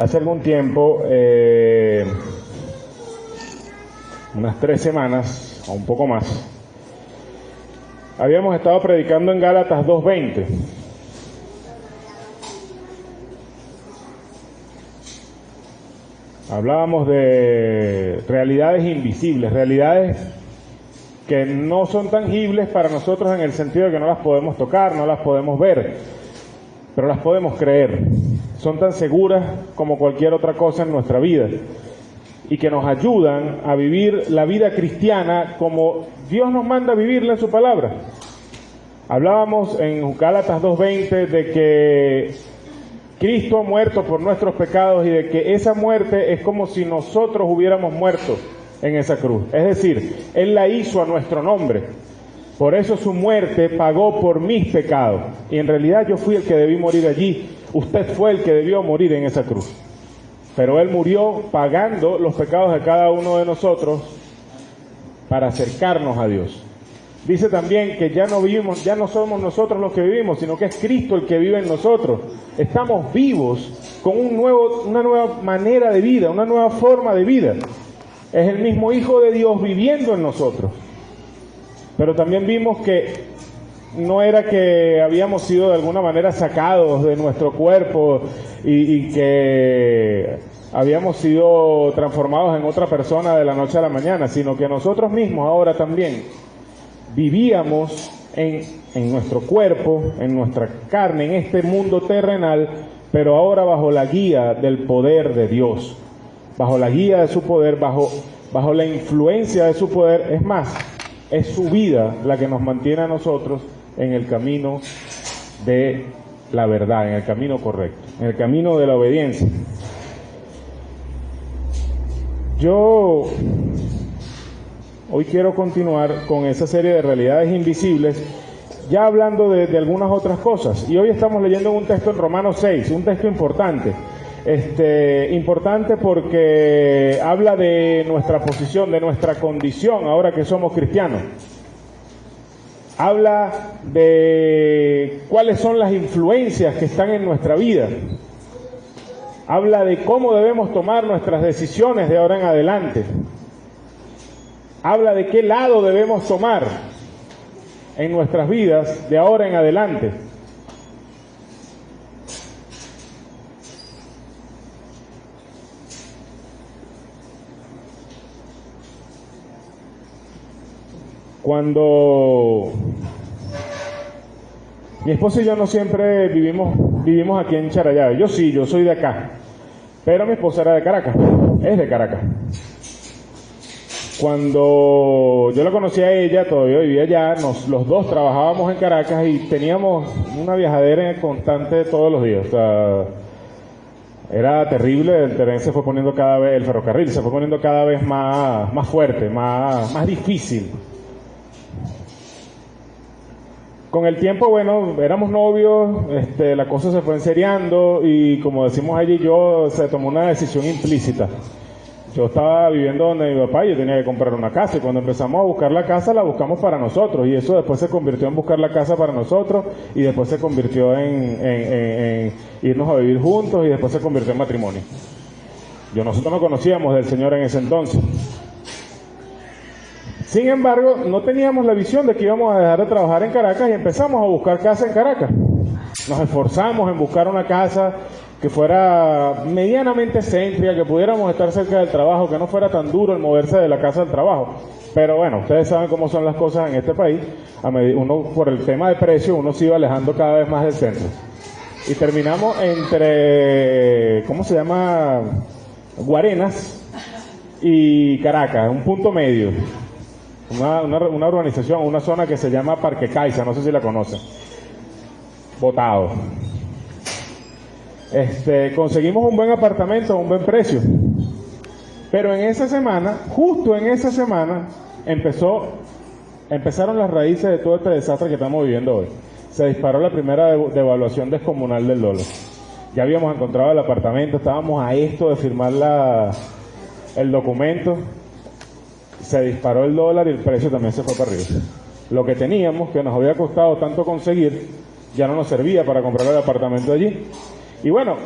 Hace algún tiempo, unas 3 semanas o un poco más, habíamos estado predicando en Gálatas 2:20. Hablábamos de realidades invisibles, realidades que no son tangibles para nosotros en el sentido de que no las podemos tocar, no las podemos ver, pero las podemos creer. Son tan seguras como cualquier otra cosa en nuestra vida y que nos ayudan a vivir la vida cristiana como Dios nos manda a vivirla en su palabra. Hablábamos en Gálatas 2:20 de que Cristo ha muerto por nuestros pecados y de que esa muerte es como si nosotros hubiéramos muerto en esa cruz. Es decir, Él la hizo a nuestro nombre. Por eso su muerte pagó por mis pecados. Y en realidad yo fui el que debí morir allí. Usted fue el que debió morir en esa cruz. Pero Él murió pagando los pecados de cada uno de nosotros para acercarnos a Dios. Dice también que ya no somos nosotros los que vivimos, sino que es Cristo el que vive en nosotros. Estamos vivos con una nueva manera de vida, una nueva forma de vida. Es el mismo Hijo de Dios viviendo en nosotros. Pero también vimos que no era que habíamos sido de alguna manera sacados de nuestro cuerpo y que habíamos sido transformados en otra persona de la noche a la mañana, sino que nosotros mismos ahora también vivíamos en nuestro cuerpo, en nuestra carne, en este mundo terrenal, pero ahora bajo la guía del poder de Dios, bajo la guía de su poder, bajo la influencia de su poder. Es más, es su vida la que nos mantiene a nosotros en el camino de la verdad, en el camino correcto, en el camino de la obediencia. Yo hoy quiero continuar con esa serie de realidades invisibles, ya hablando de algunas otras cosas. Y hoy estamos leyendo un texto en Romanos 6, un texto importante. Importante porque habla de nuestra posición, de nuestra condición ahora que somos cristianos. Habla de cuáles son las influencias que están en nuestra vida. Habla de cómo debemos tomar nuestras decisiones de ahora en adelante. Habla de qué lado debemos tomar en nuestras vidas de ahora en adelante. Cuando mi esposa y yo no siempre vivimos aquí en Charallave. Yo soy de acá, pero mi esposa era de Caracas, es de Caracas. Cuando yo la conocí a ella, todavía vivía allá, los dos trabajábamos en Caracas y teníamos una viajadera constante todos los días. O sea, era terrible. El tren se fue poniendo cada vez, el ferrocarril se fue poniendo cada vez más fuerte, más difícil. Con el tiempo, bueno, éramos novios, la cosa se fue enseriando y como decimos allí, se tomó una decisión implícita. Yo estaba viviendo donde mi papá y yo tenía que comprar una casa, y cuando empezamos a buscar la casa, la buscamos para nosotros, y eso después se convirtió en buscar la casa para nosotros, y después se convirtió en irnos a vivir juntos, y después se convirtió en matrimonio. Nosotros no conocíamos del Señor en ese entonces. Sin embargo, no teníamos la visión de que íbamos a dejar de trabajar en Caracas y empezamos a buscar casa en Caracas. Nos esforzamos en buscar una casa que fuera medianamente céntrica, que pudiéramos estar cerca del trabajo, que no fuera tan duro el moverse de la casa al trabajo. Pero bueno, ustedes saben cómo son las cosas en este país. Uno, por el tema de precio, uno se iba alejando cada vez más del centro. Y terminamos entre, Guarenas y Caracas, un punto medio. Una urbanización, una zona que se llama Parque Caiza, no sé si la conocen. Botado. Conseguimos un buen apartamento a un buen precio. Pero en esa semana, justo en esa semana, empezaron las raíces de todo este desastre que estamos viviendo hoy. Se disparó la primera devaluación descomunal del dólar. Ya habíamos encontrado el apartamento, estábamos a esto de firmar el documento. Se disparó el dólar y el precio también se fue para arriba. Lo que teníamos, que nos había costado tanto conseguir, ya no nos servía para comprar el apartamento allí. Y bueno,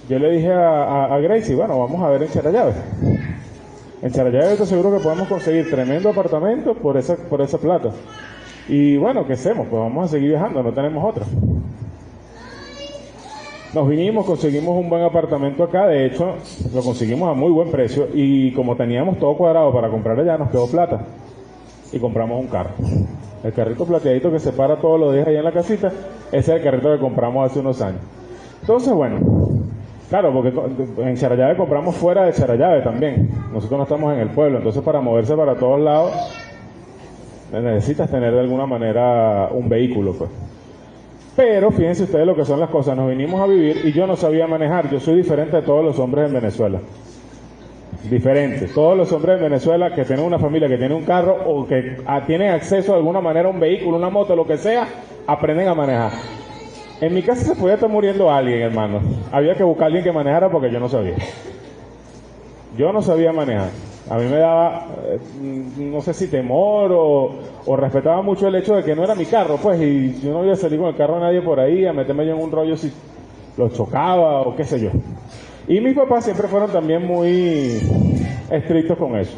yo le dije a Gracie, bueno, vamos a ver en Charallave. En Charallave estoy seguro que podemos conseguir tremendo apartamento por esa plata. Y bueno, ¿qué hacemos? Pues vamos a seguir viajando, no tenemos otra. Nos vinimos, conseguimos un buen apartamento acá, de hecho, lo conseguimos a muy buen precio, y como teníamos todo cuadrado para comprar allá, nos quedó plata, y compramos un carro. El carrito plateadito que se para todos los días allá en la casita, ese es el carrito que compramos hace unos años. Entonces, bueno, claro, porque en Charallave compramos fuera de Charallave también, nosotros no estamos en el pueblo, entonces para moverse para todos lados, necesitas tener de alguna manera un vehículo, pues. Pero fíjense ustedes lo que son las cosas, nos vinimos a vivir y yo no sabía manejar, yo soy diferente de todos los hombres en Venezuela. Diferente, todos los hombres en Venezuela que tienen una familia, que tienen un carro o que tienen acceso de alguna manera a un vehículo, una moto, lo que sea, aprenden a manejar. En mi casa se podía estar muriendo alguien, hermano. Había que buscar a alguien que manejara porque yo no sabía. Yo no sabía manejar. A mí me daba, no sé si temor o respetaba mucho el hecho de que no era mi carro, pues, y yo no iba a salir con el carro de nadie por ahí, a meterme yo en un rollo si lo chocaba o qué sé yo. Y mis papás siempre fueron también muy estrictos con eso.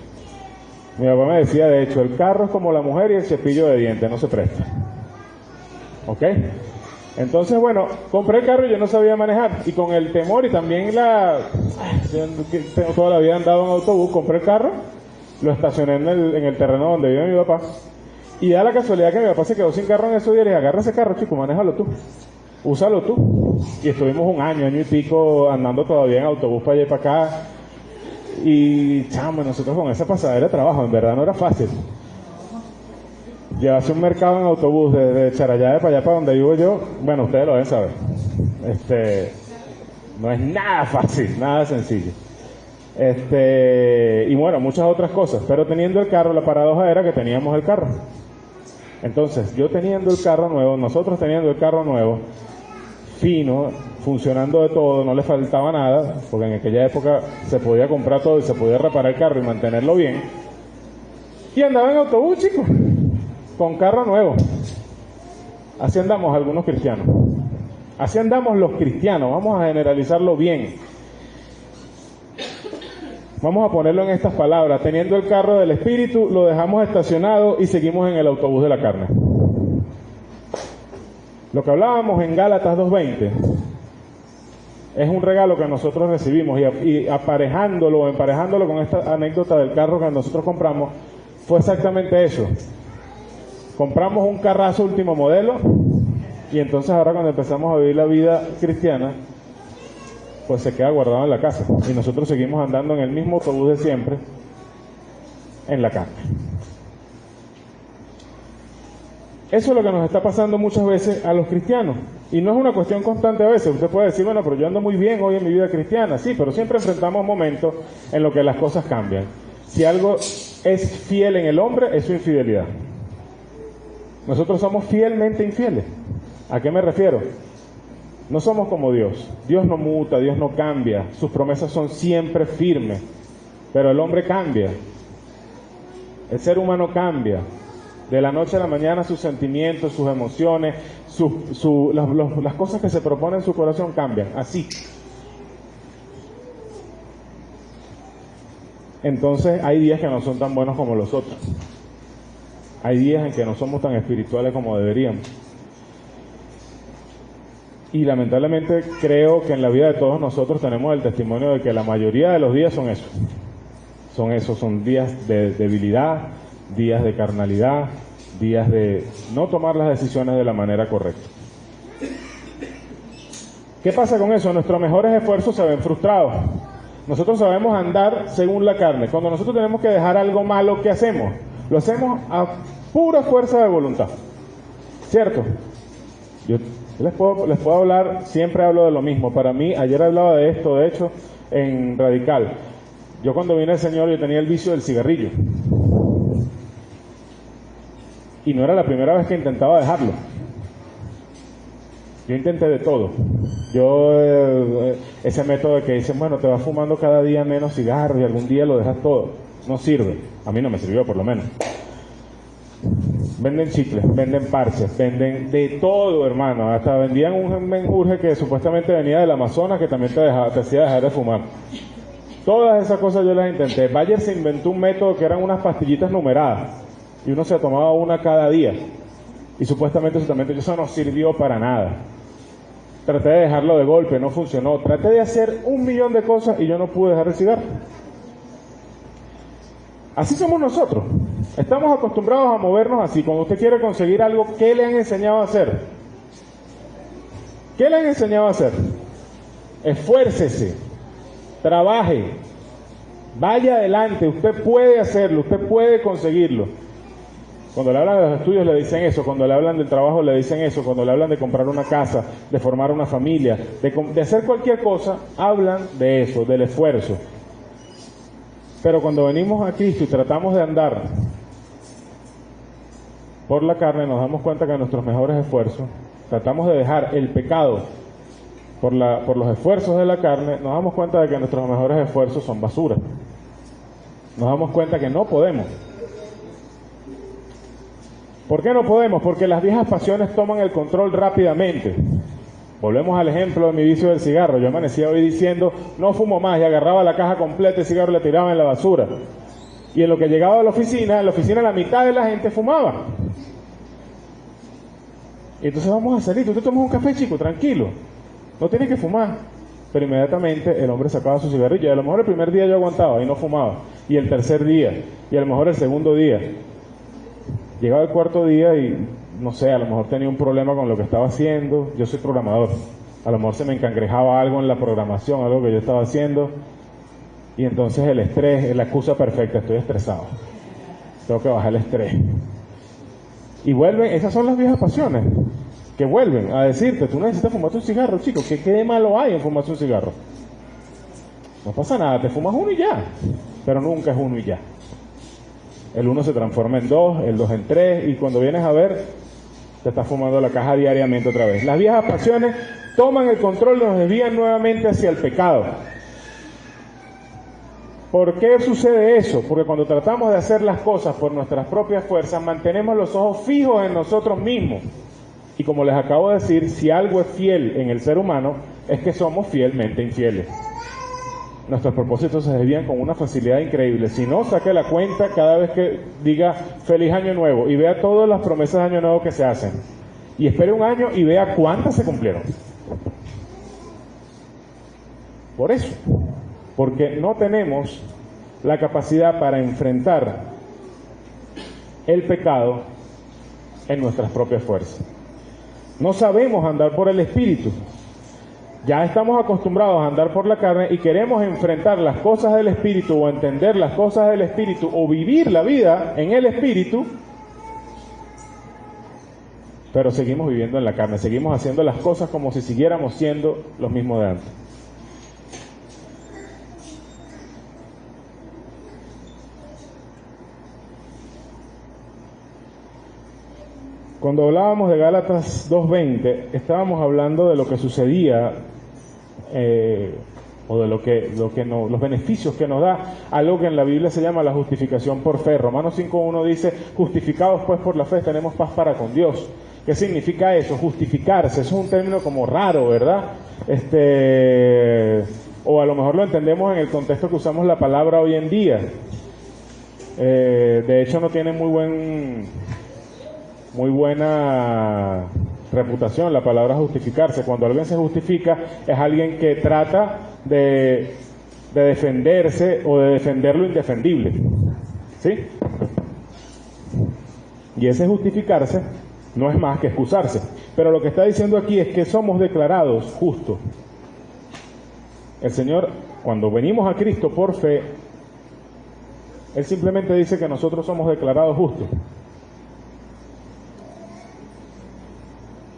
Mi papá me decía, de hecho, el carro es como la mujer y el cepillo de dientes, no se presta. ¿Ok? Entonces, bueno, compré el carro y yo no sabía manejar. Y con el temor y también tengo toda la vida andado en autobús, compré el carro, lo estacioné en el terreno donde vive mi papá. Y da la casualidad que mi papá se quedó sin carro en esos días y le dije, agarra ese carro, chico, manéjalo tú. Úsalo tú. Y estuvimos un año y pico andando todavía en autobús para allá y para acá. Y, chamo, nosotros con esa pasadera de trabajo, en verdad no era fácil. Llevarse un mercado en autobús desde Charallave para allá, para donde vivo yo, bueno, ustedes lo deben saber. No es nada fácil, nada sencillo. Y bueno, muchas otras cosas. Pero teniendo el carro, la paradoja era que teníamos el carro. Entonces, yo teniendo el carro nuevo, nosotros teniendo el carro nuevo, fino, funcionando de todo, no le faltaba nada, porque en aquella época se podía comprar todo y se podía reparar el carro y mantenerlo bien. Y andaba en autobús, chicos, con carro nuevo. Así andamos algunos cristianos. Así andamos los cristianos, vamos a generalizarlo bien. Vamos a ponerlo en estas palabras. Teniendo el carro del Espíritu, lo dejamos estacionado y seguimos en el autobús de la carne. Lo que hablábamos en Gálatas 2:20 es un regalo que nosotros recibimos y emparejándolo con esta anécdota del carro que nosotros compramos, fue exactamente eso. Compramos un carrazo último modelo y entonces ahora cuando empezamos a vivir la vida cristiana, pues se queda guardado en la casa y nosotros seguimos andando en el mismo autobús de siempre en la carne. Eso es lo que nos está pasando muchas veces a los cristianos y no es una cuestión constante a veces. Usted puede decir, bueno, pero yo ando muy bien hoy en mi vida cristiana, sí, pero siempre enfrentamos momentos en los que las cosas cambian. Si algo es fiel en el hombre, es su infidelidad. Nosotros somos fielmente infieles. ¿A qué me refiero? No somos como Dios. Dios no muta, Dios no cambia. Sus promesas son siempre firmes. Pero el hombre cambia. El ser humano cambia. De la noche a la mañana sus sentimientos, sus emociones, las cosas que se proponen en su corazón cambian. Así. Entonces hay días que no son tan buenos como los otros. Hay días en que no somos tan espirituales como deberíamos. Y lamentablemente creo que en la vida de todos nosotros tenemos el testimonio de que la mayoría de los días son eso. Son días de debilidad, días de carnalidad, días de no tomar las decisiones de la manera correcta. ¿Qué pasa con eso? Nuestros mejores esfuerzos se ven frustrados. Nosotros sabemos andar según la carne. Cuando nosotros tenemos que dejar algo malo, ¿qué hacemos? Lo hacemos a pura fuerza de voluntad. ¿Cierto? Yo les puedo hablar, siempre hablo de lo mismo. Para mí, ayer hablaba de esto, de hecho, en Radical. Yo cuando vine al Señor, yo tenía el vicio del cigarrillo. Y no era la primera vez que intentaba dejarlo. Yo intenté de todo. Ese método de que dicen, bueno, te vas fumando cada día menos cigarro y algún día lo dejas todo. No sirve. A mí no me sirvió, por lo menos. Venden chicles, venden parches, venden de todo, hermano. Hasta vendían un menjurje que supuestamente venía del Amazonas que también te hacía dejar de fumar. Todas esas cosas yo las intenté. Bayer se inventó un método que eran unas pastillitas numeradas y uno se tomaba una cada día. Y supuestamente eso no sirvió para nada. Traté de dejarlo de golpe, no funcionó. Traté de hacer 1.000.000 de cosas y yo no pude dejar el cigarro. Así somos nosotros. Estamos acostumbrados a movernos así. Cuando usted quiere conseguir algo, ¿qué le han enseñado a hacer? ¿Qué le han enseñado a hacer? Esfuércese, trabaje, vaya adelante, usted puede hacerlo, usted puede conseguirlo. Cuando le hablan de los estudios le dicen eso, cuando le hablan del trabajo le dicen eso, cuando le hablan de comprar una casa, de formar una familia, de hacer cualquier cosa, hablan de eso, del esfuerzo. Pero cuando venimos a Cristo y tratamos de andar por la carne, nos damos cuenta que nuestros mejores esfuerzos, tratamos de dejar el pecado por los esfuerzos de la carne, nos damos cuenta de que nuestros mejores esfuerzos son basura. Nos damos cuenta que no podemos. ¿Por qué no podemos? Porque las viejas pasiones toman el control rápidamente. Volvemos al ejemplo de mi vicio del cigarro. Yo amanecía hoy diciendo, no fumo más, y agarraba la caja completa de cigarro y la tiraba en la basura. Y en lo que llegaba a la oficina la mitad de la gente fumaba. Y entonces vamos a salir, tú te tomas un café, chico, tranquilo, no tienes que fumar. Pero inmediatamente el hombre sacaba su cigarrillo, y a lo mejor el primer día yo aguantaba y no fumaba, y el tercer día, y a lo mejor el segundo día. Llegaba el cuarto día y, no sé, a lo mejor tenía un problema con lo que estaba haciendo. Yo soy programador. A lo mejor se me encangrejaba algo en la programación, algo que yo estaba haciendo. Y entonces el estrés es la excusa perfecta. Estoy estresado. Tengo que bajar el estrés. Y vuelven, esas son las viejas pasiones, que vuelven a decirte, tú necesitas fumarte un cigarro, chico. ¿Qué de malo hay en fumarse un cigarro? No pasa nada, te fumas uno y ya. Pero nunca es uno y ya. El 1 se transforma en 2, el 2 en 3, y cuando vienes a ver, te estás fumando la caja diariamente otra vez. Las viejas pasiones toman el control y nos desvían nuevamente hacia el pecado. ¿Por qué sucede eso? Porque cuando tratamos de hacer las cosas por nuestras propias fuerzas, mantenemos los ojos fijos en nosotros mismos. Y como les acabo de decir, si algo es fiel en el ser humano, es que somos fielmente infieles. Nuestros propósitos se desvían con una facilidad increíble. Si no, saque la cuenta cada vez que diga feliz año nuevo y vea todas las promesas de año nuevo que se hacen. Y espere un año y vea cuántas se cumplieron. Por eso, porque no tenemos la capacidad para enfrentar el pecado en nuestras propias fuerzas. No sabemos andar por el Espíritu. Ya estamos acostumbrados a andar por la carne y queremos enfrentar las cosas del Espíritu o entender las cosas del Espíritu o vivir la vida en el Espíritu, pero seguimos viviendo en la carne, seguimos haciendo las cosas como si siguiéramos siendo los mismos de antes. Cuando hablábamos de Gálatas 2:20, estábamos hablando de lo que sucedía o de los beneficios que nos da algo que en la Biblia se llama la justificación por fe. Romanos 5:1 dice, justificados pues por la fe tenemos paz para con Dios. ¿Qué significa eso? Justificarse, eso es un término como raro, ¿verdad? O a lo mejor lo entendemos en el contexto que usamos la palabra hoy en día. De hecho no tiene muy buena reputación la palabra justificarse. Cuando alguien se justifica es alguien que trata de defenderse o de defender lo indefendible, ¿sí? Y ese justificarse no es más que excusarse. Pero lo que está diciendo aquí es que somos declarados justos. El Señor, cuando venimos a Cristo por fe, Él simplemente dice que nosotros somos declarados justos.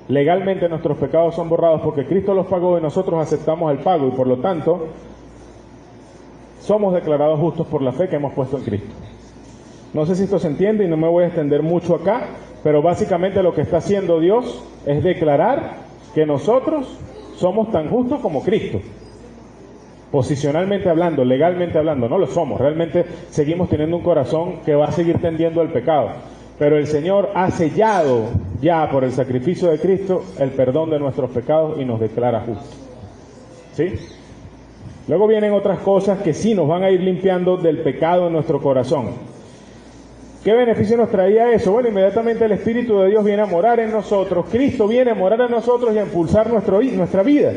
Legalmente nuestros pecados son borrados porque Cristo los pagó y nosotros aceptamos el pago y por lo tanto somos declarados justos por la fe que hemos puesto en Cristo. No sé si esto se entiende y no me voy a extender mucho acá, pero básicamente lo que está haciendo Dios es declarar que nosotros somos tan justos como Cristo. Posicionalmente hablando, legalmente hablando, no lo somos. Realmente seguimos teniendo un corazón que va a seguir tendiendo al pecado. Pero el Señor ha sellado ya por el sacrificio de Cristo el perdón de nuestros pecados y nos declara justos. ¿Sí? Luego vienen otras cosas que sí nos van a ir limpiando del pecado en nuestro corazón. ¿Qué beneficio nos traía eso? Bueno, inmediatamente el Espíritu de Dios viene a morar en nosotros, Cristo viene a morar en nosotros y a impulsar nuestra vida.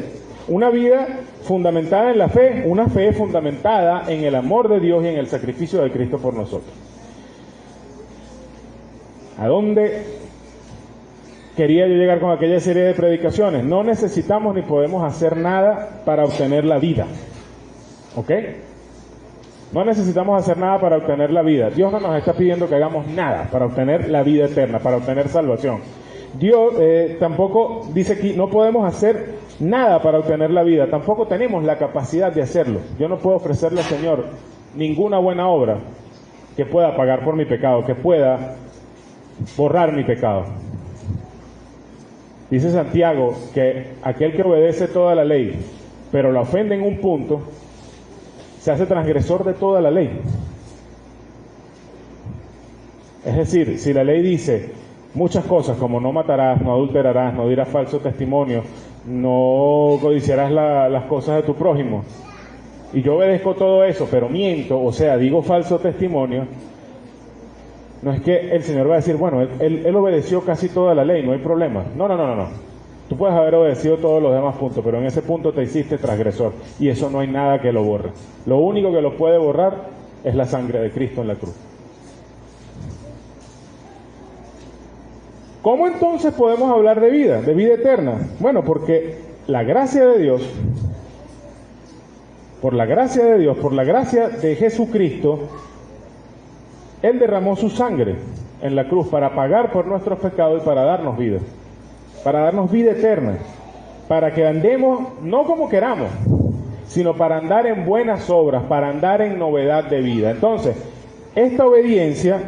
Una vida fundamentada en la fe, una fe fundamentada en el amor de Dios y en el sacrificio de Cristo por nosotros. ¿A dónde quería yo llegar con aquella serie de predicaciones? No necesitamos ni podemos hacer nada para obtener la vida. ¿Ok? No necesitamos hacer nada para obtener la vida. Dios no nos está pidiendo que hagamos nada para obtener la vida eterna, para obtener salvación. Dios tampoco dice aquí, no podemos hacer nada para obtener la vida. Tampoco tenemos la capacidad de hacerlo. Yo no puedo ofrecerle al Señor ninguna buena obra que pueda pagar por mi pecado, que pueda borrar mi pecado. Dice Santiago que aquel que obedece toda la ley, pero la ofende en un punto, se hace transgresor de toda la ley. Es decir, si la ley dice muchas cosas como no matarás, no adulterarás, no dirás falso testimonio, no codiciarás las cosas de tu prójimo, y yo obedezco todo eso, pero miento, o sea, digo falso testimonio, no es que el Señor va a decir, bueno, él obedeció casi toda la ley, no hay problema. No. Tú puedes haber obedecido todos los demás puntos, pero en ese punto te hiciste transgresor, y eso no hay nada que lo borre. Lo único que lo puede borrar es la sangre de Cristo en la cruz. ¿Cómo entonces podemos hablar de vida eterna? Bueno, porque la gracia de Dios, por la gracia de Jesucristo, Él derramó su sangre en la cruz para pagar por nuestros pecados y para darnos vida eterna, para que andemos no como queramos, sino para andar en buenas obras, para andar en novedad de vida. Entonces, esta obediencia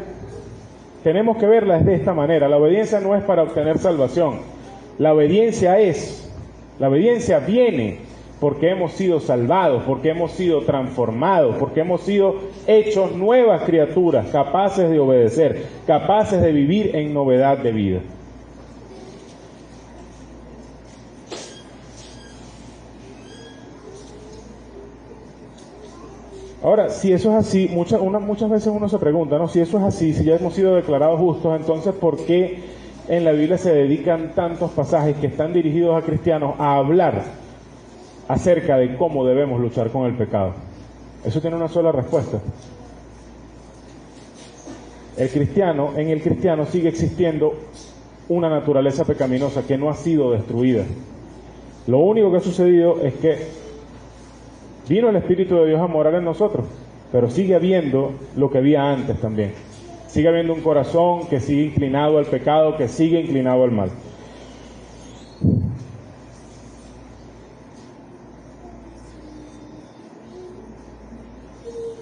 tenemos que verla de esta manera. La obediencia no es para obtener salvación. La obediencia viene porque hemos sido salvados, porque hemos sido transformados, porque hemos sido hechos nuevas criaturas, capaces de obedecer, capaces de vivir en novedad de vida. Ahora, si eso es así, muchas veces uno se pregunta, ¿no? Si eso es así, si ya hemos sido declarados justos, entonces ¿por qué en la Biblia se dedican tantos pasajes que están dirigidos a cristianos a hablar acerca de cómo debemos luchar con el pecado? Eso tiene una sola respuesta. En el cristiano sigue existiendo una naturaleza pecaminosa que no ha sido destruida. Lo único que ha sucedido es que vino el Espíritu de Dios a morar en nosotros, pero sigue habiendo lo que había antes también. Sigue habiendo un corazón que sigue inclinado al pecado, que sigue inclinado al mal.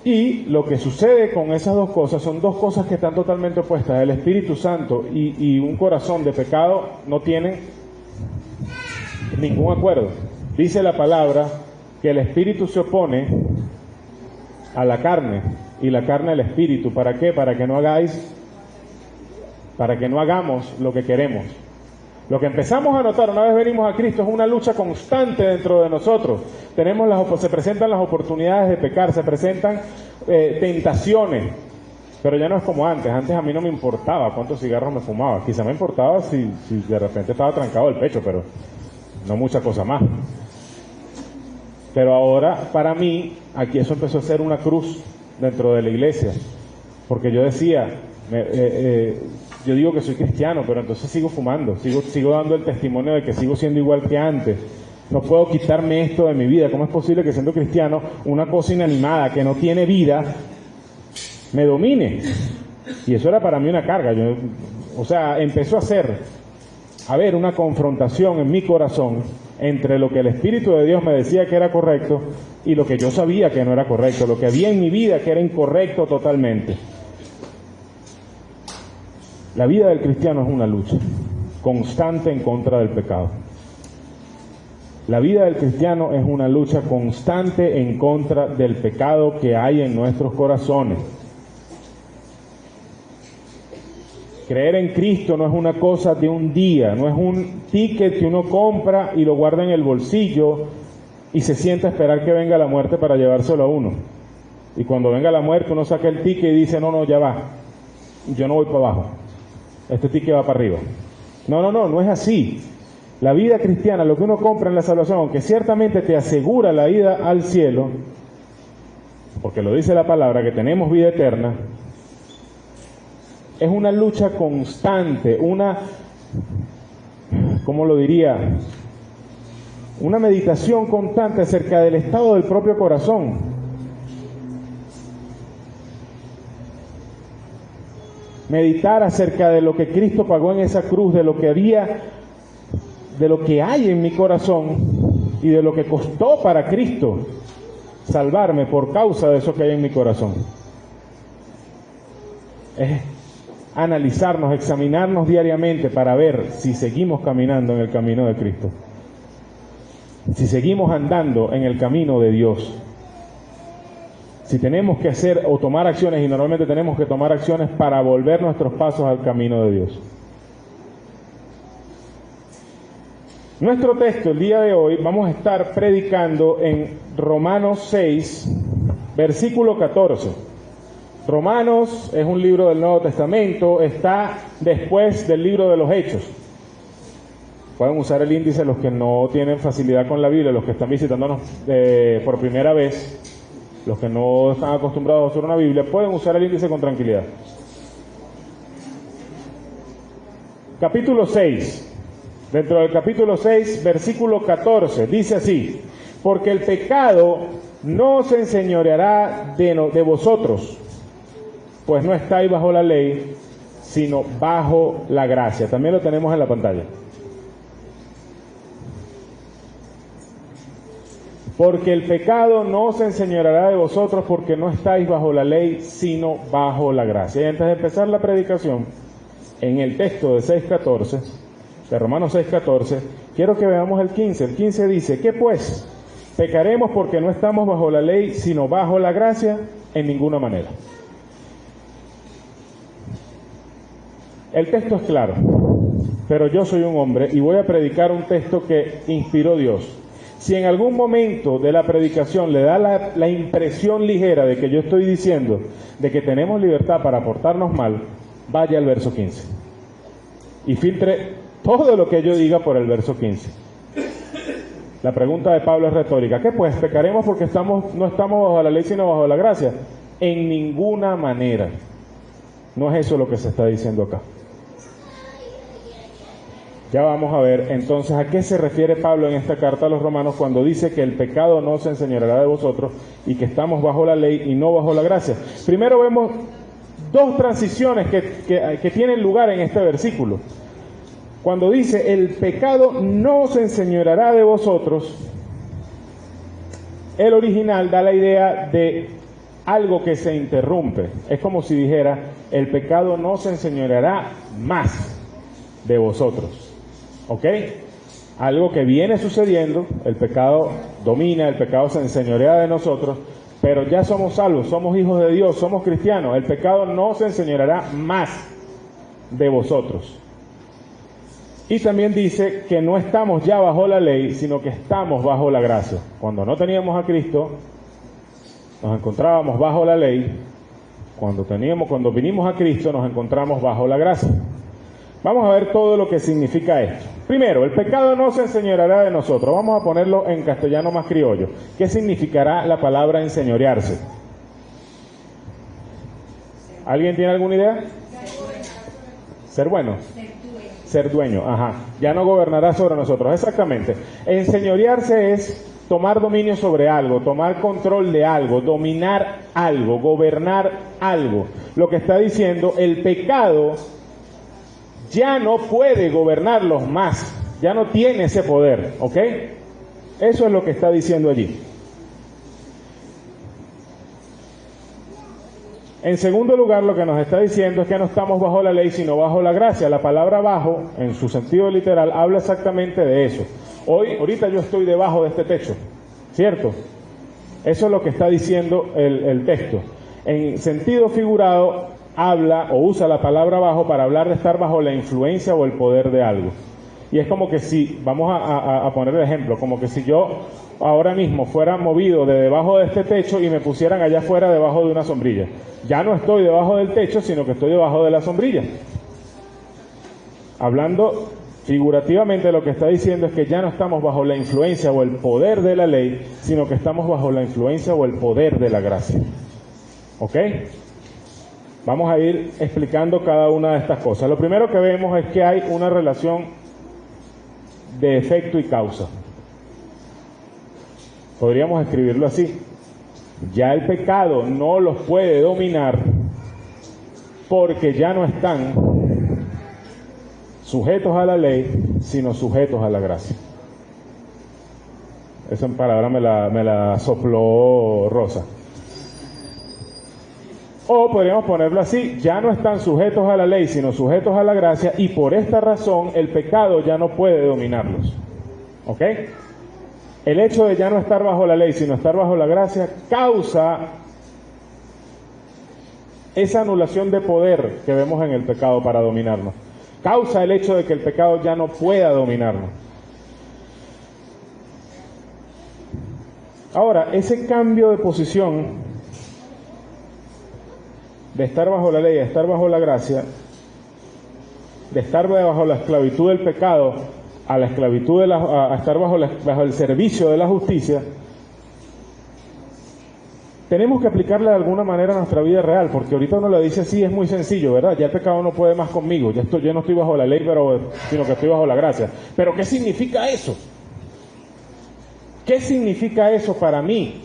Y lo que sucede con esas dos cosas son dos cosas que están totalmente opuestas. El Espíritu Santo y un corazón de pecado no tienen ningún acuerdo. Dice la palabra que el Espíritu se opone a la carne y la carne al Espíritu. ¿Para qué? Para que no hagamos lo que queremos. Lo que empezamos a notar una vez venimos a Cristo es una lucha constante dentro de nosotros. Se presentan las oportunidades de pecar, se presentan tentaciones, pero ya no es como antes. Antes a mí no me importaba cuántos cigarros me fumaba. Quizá me importaba si de repente estaba trancado el pecho, pero no mucha cosa más. Pero ahora, para mí, aquí eso empezó a ser una cruz dentro de la iglesia. Porque yo decía, yo digo que soy cristiano, pero entonces sigo fumando, sigo dando el testimonio de que sigo siendo igual que antes. No puedo quitarme esto de mi vida. ¿Cómo es posible que siendo cristiano, una cosa inanimada que no tiene vida, me domine? Y eso era para mí una carga. Empezó a haber una confrontación en mi corazón entre lo que el Espíritu de Dios me decía que era correcto y lo que yo sabía que no era correcto, lo que había en mi vida que era incorrecto totalmente. La vida del cristiano es una lucha constante en contra del pecado. La vida del cristiano es una lucha constante en contra del pecado que hay en nuestros corazones. Creer en Cristo no es una cosa de un día, no es un ticket que uno compra y lo guarda en el bolsillo y se sienta a esperar que venga la muerte para llevárselo a uno. Y cuando venga la muerte uno saca el ticket y dice, no, ya va, yo no voy para abajo, este ticket va para arriba. No es así. La vida cristiana, lo que uno compra en la salvación, aunque ciertamente te asegura la ida al cielo, porque lo dice la palabra, que tenemos vida eterna, es una lucha constante, ¿cómo lo diría? Una meditación constante acerca del estado del propio corazón. Meditar acerca de lo que Cristo pagó en esa cruz, de lo que hay en mi corazón y de lo que costó para Cristo salvarme por causa de eso que hay en mi corazón. Es analizarnos, examinarnos diariamente para ver si seguimos caminando en el camino de Cristo, si seguimos andando en el camino de Dios, si tenemos que hacer o tomar acciones, y normalmente tenemos que tomar acciones para volver nuestros pasos al camino de Dios. Nuestro texto el día de hoy vamos a estar predicando en Romanos 6, versículo 14. Romanos es un libro del Nuevo Testamento, está después del libro de los Hechos. Pueden usar el índice los que no tienen facilidad con la Biblia, los que están visitándonos por primera vez, los que no están acostumbrados a usar una Biblia, pueden usar el índice con tranquilidad. Capítulo 6. Dentro del capítulo 6, versículo 14, dice así: porque el pecado no se enseñoreará de vosotros, pues no estáis bajo la ley, sino bajo la gracia. También lo tenemos en la pantalla. Porque el pecado no se enseñoreará de vosotros, porque no estáis bajo la ley, sino bajo la gracia. Y antes de empezar la predicación, en el texto de 6.14, de Romanos 6.14, quiero que veamos el 15. El 15 dice: ¿qué pues? ¿Pecaremos porque no estamos bajo la ley, sino bajo la gracia? En ninguna manera. El texto es claro, pero yo soy un hombre y voy a predicar un texto que inspiró Dios. Si en algún momento de la predicación le da la impresión ligera de que yo estoy diciendo de que tenemos libertad para portarnos mal, vaya al verso 15 y filtre todo lo que yo diga por el verso 15. La pregunta de Pablo es retórica. ¿Qué pues? ¿Pecaremos porque no estamos bajo la ley sino bajo la gracia? En ninguna manera. No es eso lo que se está diciendo acá. Ya vamos a ver entonces a qué se refiere Pablo en esta carta a los romanos cuando dice que el pecado no se enseñoreará de vosotros y que estamos bajo la ley y no bajo la gracia. Primero vemos dos transiciones que tienen lugar en este versículo. Cuando dice el pecado no se enseñoreará de vosotros, el original da la idea de algo que se interrumpe. Es como si dijera, el pecado no se enseñoreará más de vosotros. ¿Ok? Algo que viene sucediendo, el pecado domina, el pecado se enseñorea de nosotros, pero ya somos salvos, somos hijos de Dios, somos cristianos. El pecado no se enseñoreará más de vosotros. Y también dice que no estamos ya bajo la ley, sino que estamos bajo la gracia. Cuando no teníamos a Cristo, nos encontrábamos bajo la ley. Cuando vinimos a Cristo, nos encontramos bajo la gracia. Vamos a ver todo lo que significa esto. Primero, el pecado no se enseñoreará de nosotros. Vamos a ponerlo en castellano más criollo. ¿Qué significará la palabra enseñorearse? ¿Alguien tiene alguna idea? Ser bueno. Ser dueño, ajá. Ya no gobernará sobre nosotros, exactamente. Enseñorearse es tomar dominio sobre algo, tomar control de algo, dominar algo, gobernar algo. Lo que está diciendo, el pecado ya no puede gobernarlos más, ya no tiene ese poder, ¿ok? Eso es lo que está diciendo allí. En segundo lugar, lo que nos está diciendo es que no estamos bajo la ley, sino bajo la gracia. La palabra bajo, en su sentido literal, habla exactamente de eso. Ahorita yo estoy debajo de este techo, ¿cierto? Eso es lo que está diciendo el texto. En sentido figurado, habla o usa la palabra bajo para hablar de estar bajo la influencia o el poder de algo. Y es como que si, vamos a poner el ejemplo, como que si yo ahora mismo fuera movido de debajo de este techo y me pusieran allá afuera debajo de una sombrilla. Ya no estoy debajo del techo, sino que estoy debajo de la sombrilla. Hablando figurativamente, lo que está diciendo es que ya no estamos bajo la influencia o el poder de la ley, sino que estamos bajo la influencia o el poder de la gracia. ¿Ok? Vamos a ir explicando cada una de estas cosas. Lo primero que vemos es que hay una relación de efecto y causa. Podríamos escribirlo así. Ya el pecado no los puede dominar porque ya no están sujetos a la ley, sino sujetos a la gracia. Esa palabra me la sopló Rosa. O podríamos ponerlo así, ya no están sujetos a la ley, sino sujetos a la gracia, y por esta razón el pecado ya no puede dominarlos. ¿Ok? El hecho de ya no estar bajo la ley, sino estar bajo la gracia, causa esa anulación de poder que vemos en el pecado para dominarnos. Causa el hecho de que el pecado ya no pueda dominarnos. Ahora, ese cambio de posición de estar bajo la ley a estar bajo la gracia, de estar bajo la esclavitud del pecado a la esclavitud a estar bajo el servicio de la justicia, tenemos que aplicarla de alguna manera a nuestra vida real, porque ahorita uno lo dice así, es muy sencillo, ¿verdad? Ya el pecado no puede más conmigo, yo no estoy bajo la ley, sino que estoy bajo la gracia. Pero ¿qué significa eso? ¿Qué significa eso para mí?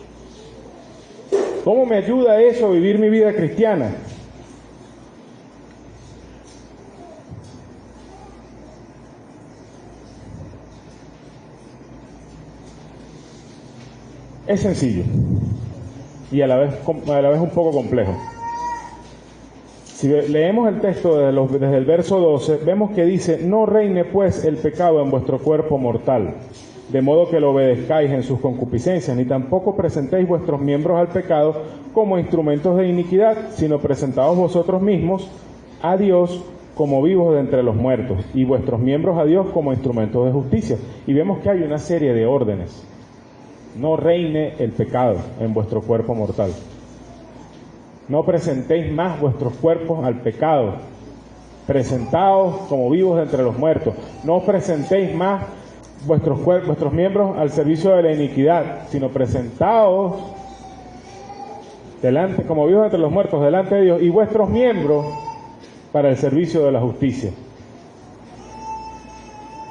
¿Cómo me ayuda eso a vivir mi vida cristiana? Es sencillo y a la vez un poco complejo. Si leemos el texto desde el verso 12, vemos que dice: no reine pues el pecado en vuestro cuerpo mortal, de modo que lo obedezcáis en sus concupiscencias, ni tampoco presentéis vuestros miembros al pecado como instrumentos de iniquidad, sino presentaos vosotros mismos a Dios como vivos de entre los muertos, y vuestros miembros a Dios como instrumentos de justicia. Y vemos que hay una serie de órdenes. No reine el pecado en vuestro cuerpo mortal. No presentéis más vuestros cuerpos al pecado. Presentaos como vivos de entre los muertos. No presentéis más vuestros miembros al servicio de la iniquidad, sino presentaos como vivos entre los muertos delante de Dios, y vuestros miembros para el servicio de la justicia.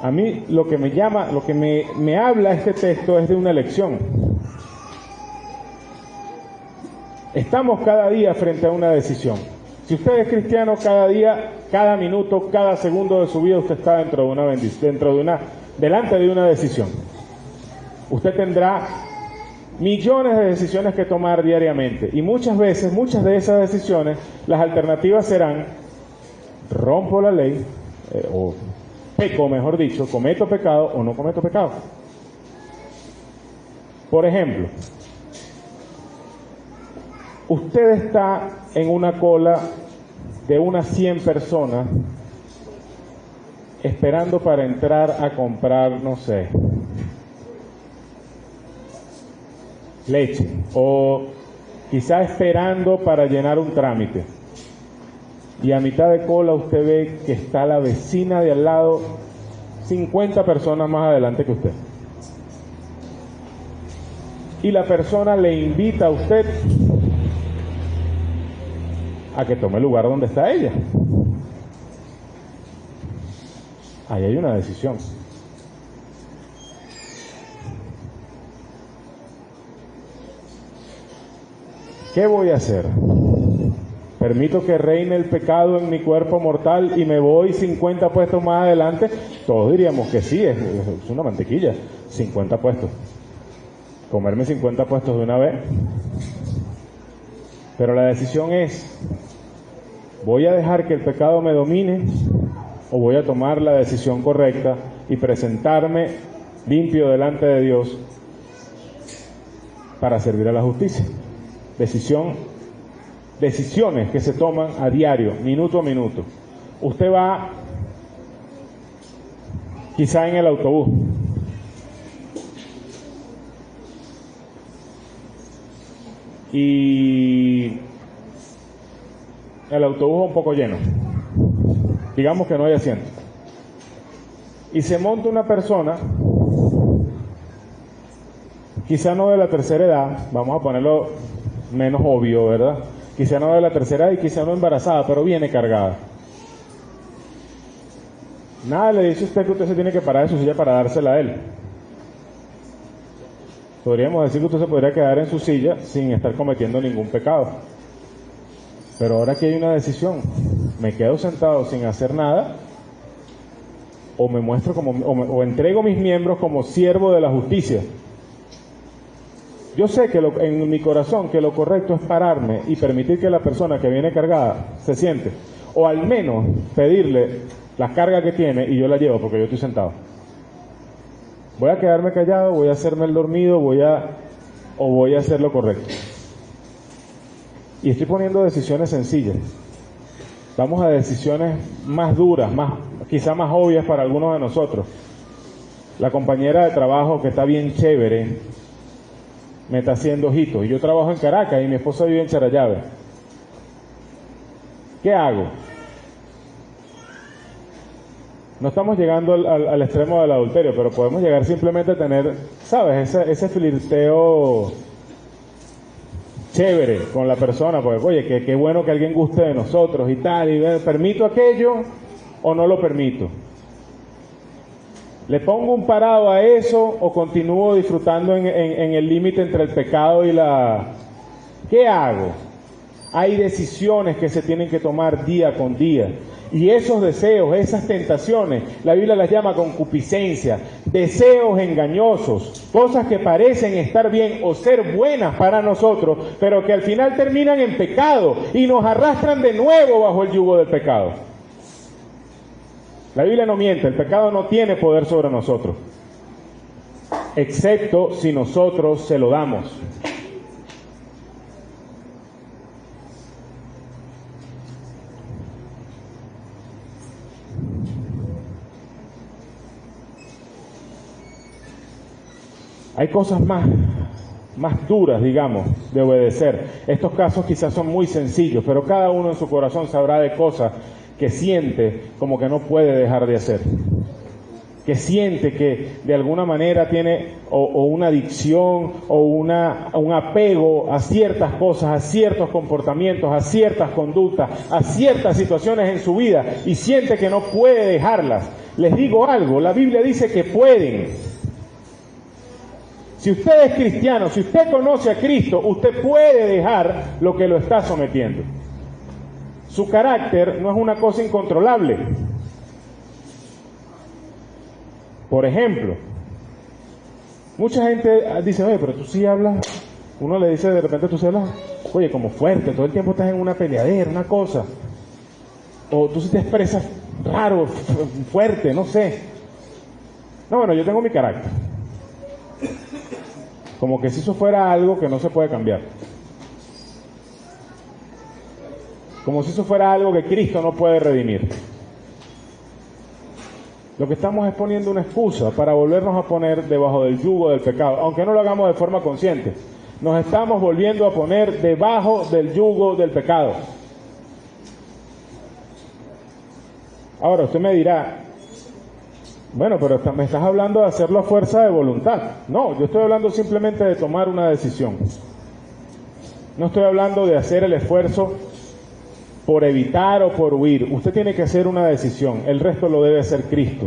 A mí lo que me habla este texto es de una elección. Estamos cada día frente a una decisión. Si usted es cristiano, cada día, cada minuto, cada segundo de su vida usted está delante de una decisión. Usted tendrá millones de decisiones que tomar diariamente, y muchas de esas decisiones, las alternativas serán: rompo la ley, o peco, mejor dicho, cometo pecado o no cometo pecado. Por ejemplo, usted está en una cola de unas 100 personas esperando para entrar a comprar, no sé, leche, o quizá esperando para llenar un trámite. Y a mitad de cola usted ve que está la vecina de al lado, 50 personas más adelante que usted. Y la persona le invita a usted a que tome el lugar donde está ella. Ahí hay una decisión. ¿Qué voy a hacer? ¿Permito que reine el pecado en mi cuerpo mortal y me voy 50 puestos más adelante? Todos diríamos que sí, es una mantequilla. 50 puestos. Comerme 50 puestos de una vez. Pero la decisión es: ¿voy a dejar que el pecado me domine o voy a tomar la decisión correcta y presentarme limpio delante de Dios para servir a la justicia? Decisión decisiones que se toman a diario, minuto a minuto. Usted va quizá en el autobús. Y el autobús es un poco lleno. Digamos que no hay asiento. Y se monta una persona, quizá no de la tercera edad, vamos a ponerlo menos obvio, ¿verdad? Quizá no de la tercera edad y quizá no embarazada, pero viene cargada. Nada le dice a usted que usted se tiene que parar de su silla para dársela a él. Podríamos decir que usted se podría quedar en su silla sin estar cometiendo ningún pecado. Pero ahora aquí hay una decisión. ¿Me quedo sentado sin hacer nada? ¿O me muestro o entrego mis miembros como siervo de la justicia? Yo sé que en mi corazón que lo correcto es pararme y permitir que la persona que viene cargada se siente. O al menos pedirle la carga que tiene y yo la llevo porque yo estoy sentado. Voy a quedarme callado, voy a hacerme el dormido, voy a hacer lo correcto. Y estoy poniendo decisiones sencillas. Vamos a decisiones más duras, quizá más obvias para algunos de nosotros. La compañera de trabajo que está bien chévere me está haciendo ojitos. Y yo trabajo en Caracas y mi esposa vive en Charallave. ¿Qué hago? No estamos llegando al extremo del adulterio, pero podemos llegar simplemente a tener, ¿sabes? Ese flirteo chévere con la persona, porque oye, qué bueno que alguien guste de nosotros y tal, y ¿permito aquello o no lo permito? ¿Le pongo un parado a eso o continúo disfrutando en el límite entre el pecado y la... ¿Qué hago? Hay decisiones que se tienen que tomar día con día. Y esos deseos, esas tentaciones, la Biblia las llama concupiscencia, deseos engañosos, cosas que parecen estar bien o ser buenas para nosotros, pero que al final terminan en pecado y nos arrastran de nuevo bajo el yugo del pecado. La Biblia no miente, el pecado no tiene poder sobre nosotros, excepto si nosotros se lo damos. Hay cosas más duras, digamos, de obedecer. Estos casos quizás son muy sencillos, pero cada uno en su corazón sabrá de cosas que siente como que no puede dejar de hacer. Que siente que de alguna manera tiene o una adicción o un apego a ciertas cosas, a ciertos comportamientos, a ciertas conductas, a ciertas situaciones en su vida y siente que no puede dejarlas. Les digo algo, la Biblia dice que pueden. Si usted es cristiano, si usted conoce a Cristo, usted puede dejar lo que lo está sometiendo. Su carácter no es una cosa incontrolable. Por ejemplo, mucha gente dice, oye, pero tú sí hablas, uno le dice de repente, tú sí hablas, oye, como fuerte, todo el tiempo estás en una peleadera, una cosa. O tú sí te expresas raro, fuerte, no sé. No, bueno, yo tengo mi carácter. Como que si eso fuera algo que no se puede cambiar. Como si eso fuera algo que Cristo no puede redimir. Lo que estamos es poniendo una excusa para volvernos a poner debajo del yugo del pecado, aunque no lo hagamos de forma consciente. Nos estamos volviendo a poner debajo del yugo del pecado. Ahora usted me dirá, bueno, pero me estás hablando de hacerlo a fuerza de voluntad. No, yo estoy hablando simplemente de tomar una decisión. No estoy hablando de hacer el esfuerzo por evitar o por huir. Usted tiene que hacer una decisión. El resto lo debe hacer Cristo.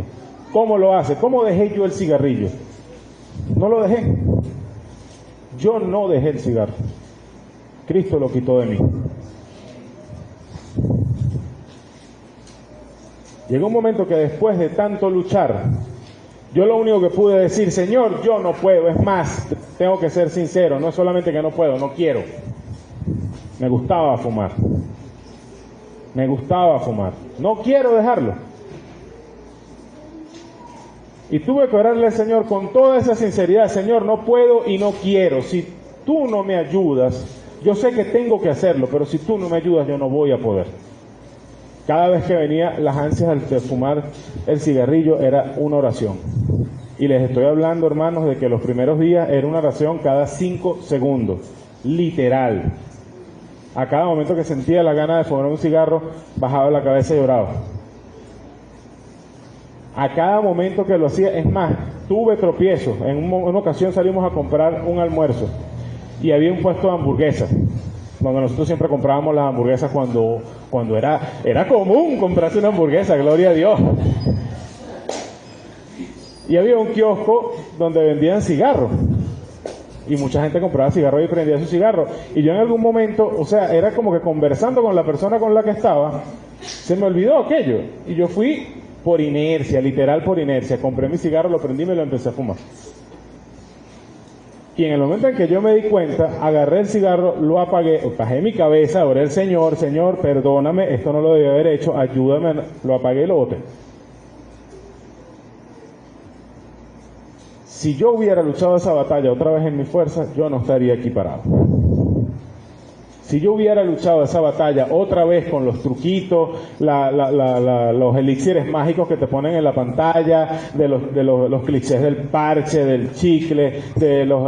¿Cómo lo hace? ¿Cómo dejé yo el cigarrillo? No lo dejé. Yo no dejé el cigarro. Cristo lo quitó de mí. Llegó un momento que después de tanto luchar, yo lo único que pude decir, Señor, yo no puedo. Es más, tengo que ser sincero, no es solamente que no puedo, no quiero. Me gustaba fumar. Me gustaba fumar. No quiero dejarlo. Y tuve que orarle al Señor con toda esa sinceridad, Señor, no puedo y no quiero. Si tú no me ayudas, Yo sé que tengo que hacerlo, pero si tú no me ayudas, yo no voy a poder. Cada vez que venía las ansias de fumar el cigarrillo era una oración. Y les estoy hablando, hermanos, de que los primeros días era una oración cada 5 segundos. Literal. A cada momento que sentía la gana de fumar un cigarro, bajaba la cabeza y lloraba. A cada momento que lo hacía, es más, tuve tropiezos. En una ocasión salimos a comprar un almuerzo y había un puesto de hamburguesas, donde nosotros siempre comprábamos las hamburguesas cuando era común comprarse una hamburguesa, gloria a Dios. Y había un kiosco donde vendían cigarros. Y mucha gente compraba cigarros y prendía su cigarro. Y yo en algún momento, o sea, era como que conversando con la persona con la que estaba, se me olvidó aquello. Y yo fui por inercia, literal por inercia. Compré mi cigarro, lo prendí y me lo empecé a fumar. Y en el momento en que yo me di cuenta, agarré el cigarro, lo apagué, bajé mi cabeza, oré al Señor, Señor, perdóname, esto no lo debía haber hecho, ayúdame, lo apagué y lo boté. Si yo hubiera luchado esa batalla otra vez en mi fuerza, yo no estaría aquí parado. Si yo hubiera luchado esa batalla otra vez con los truquitos, los elixires mágicos que te ponen en la pantalla, de los clichés del parche, del chicle, de los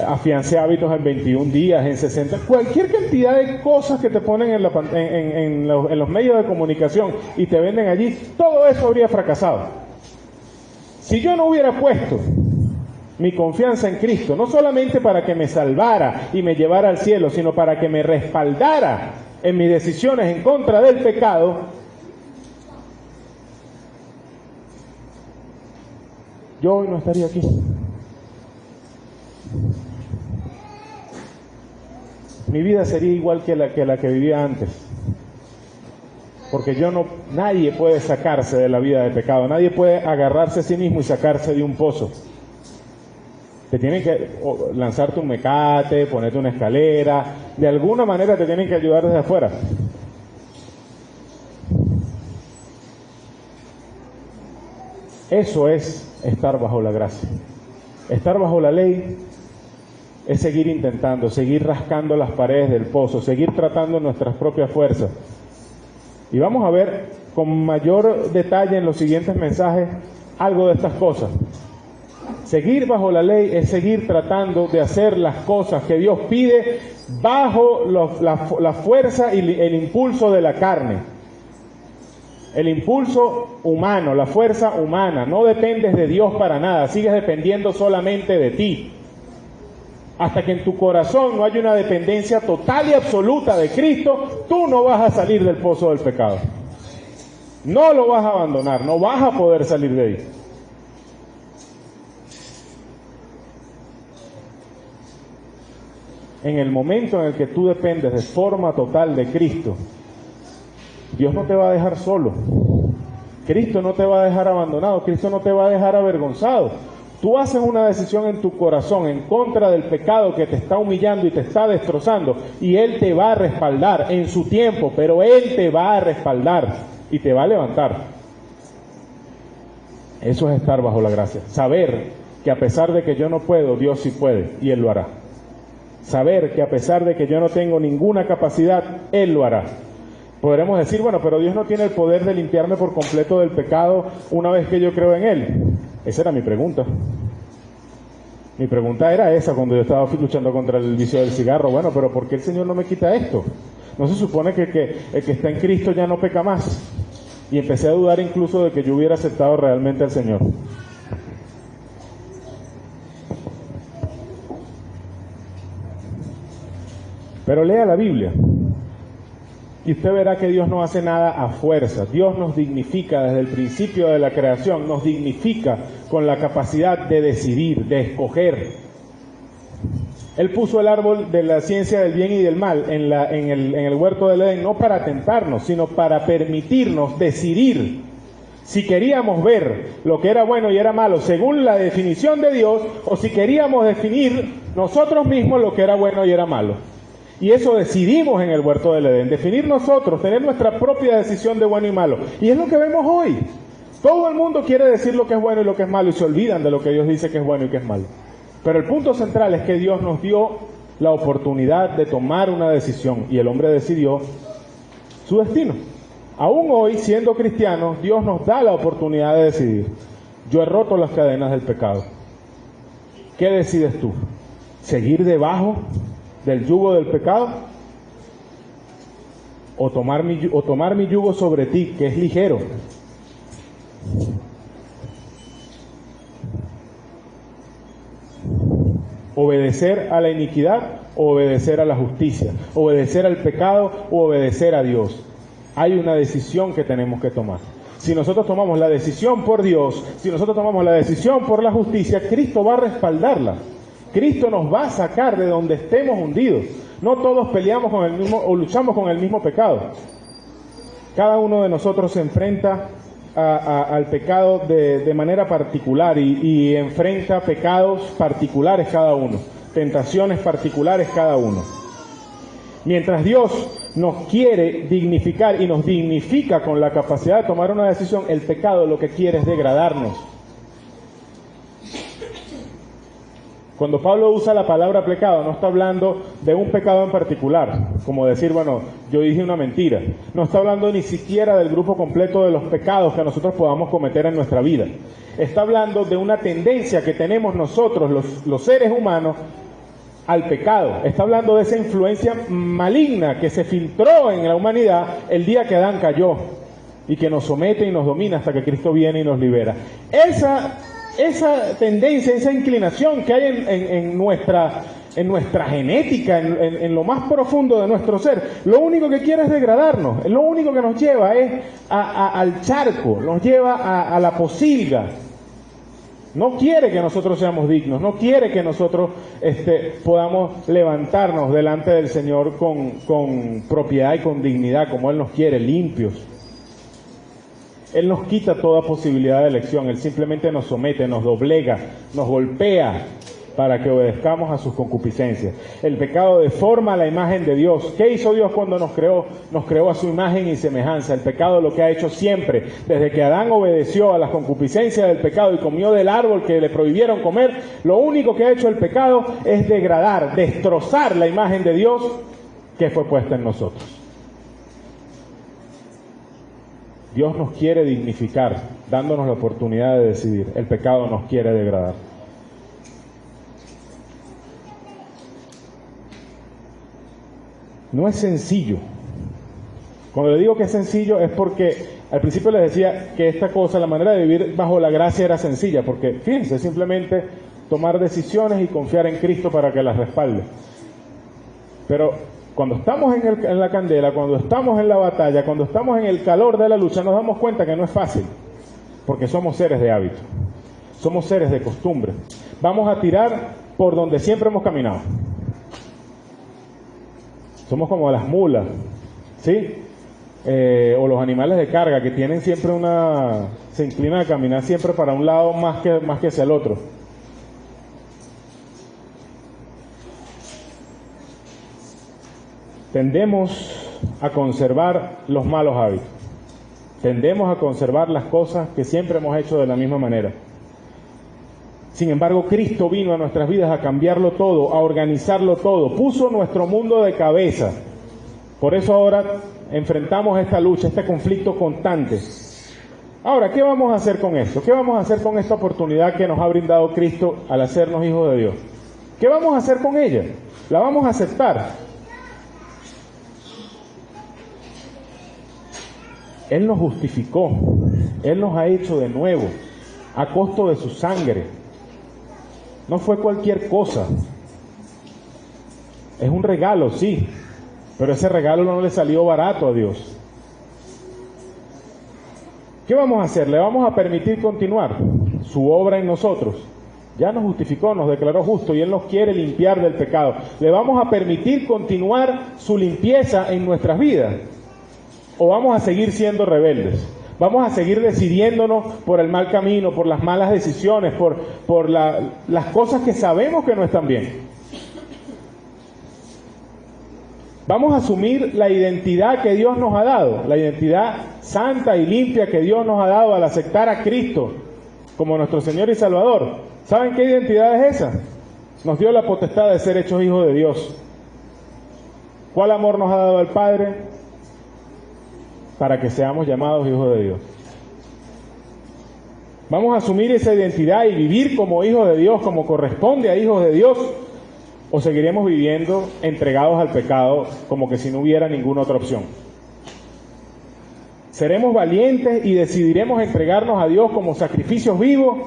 afiancé hábitos en 21 días, en 60, cualquier cantidad de cosas que te ponen en los medios de comunicación y te venden allí, todo eso habría fracasado. Si yo no hubiera puesto mi confianza en Cristo, no solamente para que me salvara y me llevara al cielo, sino para que me respaldara en mis decisiones en contra del pecado, yo hoy no estaría aquí. Mi vida sería igual que la que vivía antes. Porque nadie puede sacarse de la vida de pecado, nadie puede agarrarse a sí mismo y sacarse de un pozo. Te tienen que lanzarte un mecate, ponerte una escalera, de alguna manera te tienen que ayudar desde afuera. Eso es estar bajo la gracia. Estar bajo la ley es seguir intentando, seguir rascando las paredes del pozo, seguir tratando nuestras propias fuerzas. Y vamos a ver con mayor detalle en los siguientes mensajes algo de estas cosas. Seguir bajo la ley es seguir tratando de hacer las cosas que Dios pide bajo la fuerza y el impulso de la carne. El impulso humano, la fuerza humana. No dependes de Dios para nada, sigues dependiendo solamente de ti. Hasta que en tu corazón no haya una dependencia total y absoluta de Cristo, tú no vas a salir del pozo del pecado. No lo vas a abandonar, no vas a poder salir de ahí. En el momento en el que tú dependes de forma total de Cristo, Dios no te va a dejar solo. Cristo no te va a dejar abandonado, Cristo no te va a dejar avergonzado. Tú haces una decisión en tu corazón en contra del pecado que te está humillando y te está destrozando, y Él te va a respaldar en su tiempo, pero Él te va a respaldar y te va a levantar. Eso es estar bajo la gracia. Saber que a pesar de que yo no puedo, Dios sí puede y Él lo hará. Saber que a pesar de que yo no tengo ninguna capacidad, Él lo hará. Podremos decir, bueno, pero Dios no tiene el poder de limpiarme por completo del pecado una vez que yo creo en Él. Esa era mi pregunta. Mi pregunta era esa cuando yo estaba luchando contra el vicio del cigarro. Bueno, pero ¿por qué el Señor no me quita esto? ¿No se supone que el que está en Cristo ya no peca más? Y empecé a dudar incluso de que yo hubiera aceptado realmente al Señor. Pero lea la Biblia y usted verá que Dios no hace nada a fuerza. Dios nos dignifica desde el principio de la creación, nos dignifica con la capacidad de decidir, de escoger. Él puso el árbol de la ciencia del bien y del mal en el huerto del Edén, no para tentarnos, sino para permitirnos decidir si queríamos ver lo que era bueno y era malo según la definición de Dios, o si queríamos definir nosotros mismos lo que era bueno y era malo. Y eso decidimos en el huerto del Edén, definir nosotros, tener nuestra propia decisión de bueno y malo. Y es lo que vemos hoy. Todo el mundo quiere decir lo que es bueno y lo que es malo y se olvidan de lo que Dios dice que es bueno y que es malo. Pero el punto central es que Dios nos dio la oportunidad de tomar una decisión y el hombre decidió su destino. Aún hoy, siendo cristianos, Dios nos da la oportunidad de decidir. Yo he roto las cadenas del pecado. ¿Qué decides tú? ¿Seguir debajo del yugo del pecado? ¿O tomar mi yugo sobre ti, que es ligero? ¿Obedecer a la iniquidad o obedecer a la justicia? ¿Obedecer al pecado o obedecer a Dios? Hay una decisión que tenemos que tomar. Si nosotros tomamos la decisión por Dios, si nosotros tomamos la decisión por la justicia, Cristo va a respaldarla. Cristo nos va a sacar de donde estemos hundidos. No todos peleamos con el mismo o luchamos con el mismo pecado. Cada uno de nosotros se enfrenta al pecado de manera particular y enfrenta pecados particulares cada uno, tentaciones particulares cada uno. Mientras Dios nos quiere dignificar y nos dignifica con la capacidad de tomar una decisión, el pecado lo que quiere es degradarnos. Cuando Pablo usa la palabra pecado, no está hablando de un pecado en particular, como decir, bueno, yo dije una mentira. No está hablando ni siquiera del grupo completo de los pecados que nosotros podamos cometer en nuestra vida. Está hablando de una tendencia que tenemos nosotros, los seres humanos, al pecado. Está hablando de esa influencia maligna que se filtró en la humanidad el día que Adán cayó y que nos somete y nos domina hasta que Cristo viene y nos libera. Esa tendencia, esa inclinación que hay en nuestra genética, en lo más profundo de nuestro ser, lo único que quiere es degradarnos, lo único que nos lleva es al charco, nos lleva a la posilga. No quiere que nosotros seamos dignos, no quiere que nosotros podamos levantarnos delante del Señor con propiedad y con dignidad, como Él nos quiere, limpios. Él nos quita toda posibilidad de elección, Él simplemente nos somete, nos doblega, nos golpea para que obedezcamos a sus concupiscencias. El pecado deforma la imagen de Dios. ¿Qué hizo Dios cuando nos creó? Nos creó a su imagen y semejanza. El pecado lo que ha hecho siempre, desde que Adán obedeció a las concupiscencias del pecado y comió del árbol que le prohibieron comer, lo único que ha hecho el pecado es degradar, destrozar la imagen de Dios que fue puesta en nosotros. Dios nos quiere dignificar, dándonos la oportunidad de decidir. El pecado nos quiere degradar. No es sencillo. Cuando le digo que es sencillo es porque al principio les decía que esta cosa, la manera de vivir bajo la gracia era sencilla, porque fíjense, simplemente tomar decisiones y confiar en Cristo para que las respalde. Pero cuando estamos en la candela, cuando estamos en la batalla, cuando estamos en el calor de la lucha, nos damos cuenta que no es fácil, porque somos seres de hábito, somos seres de costumbre. Vamos a tirar por donde siempre hemos caminado. Somos como las mulas, ¿sí? O los animales de carga que tienen siempre se inclinan a caminar siempre para un lado más que hacia el otro. Tendemos a conservar los malos hábitos. Tendemos a conservar las cosas que siempre hemos hecho de la misma manera. Sin embargo, Cristo vino a nuestras vidas a cambiarlo todo, a organizarlo todo, puso nuestro mundo de cabeza. Por eso ahora enfrentamos esta lucha, este conflicto constante. Ahora, ¿qué vamos a hacer con esto? ¿Qué vamos a hacer con esta oportunidad que nos ha brindado Cristo al hacernos hijos de Dios? ¿Qué vamos a hacer con ella? ¿La vamos a aceptar? Él nos justificó, Él nos ha hecho de nuevo, a costo de su sangre. No fue cualquier cosa. Es un regalo, sí, pero ese regalo no le salió barato a Dios. ¿Qué vamos a hacer? ¿Le vamos a permitir continuar su obra en nosotros? Ya nos justificó, nos declaró justo y Él nos quiere limpiar del pecado. ¿Le vamos a permitir continuar su limpieza en nuestras vidas? ¿O vamos a seguir siendo rebeldes? Vamos a seguir decidiéndonos por el mal camino, por las malas decisiones, por las cosas que sabemos que no están bien. Vamos a asumir la identidad que Dios nos ha dado, la identidad santa y limpia que Dios nos ha dado al aceptar a Cristo como nuestro Señor y Salvador. ¿Saben qué identidad es esa? Nos dio la potestad de ser hechos hijos de Dios. ¿Cuál amor nos ha dado el Padre? Para que seamos llamados hijos de Dios. ¿Vamos a asumir esa identidad y vivir como hijos de Dios, como corresponde a hijos de Dios? ¿O seguiremos viviendo entregados al pecado como que si no hubiera ninguna otra opción? ¿Seremos valientes y decidiremos entregarnos a Dios como sacrificios vivos?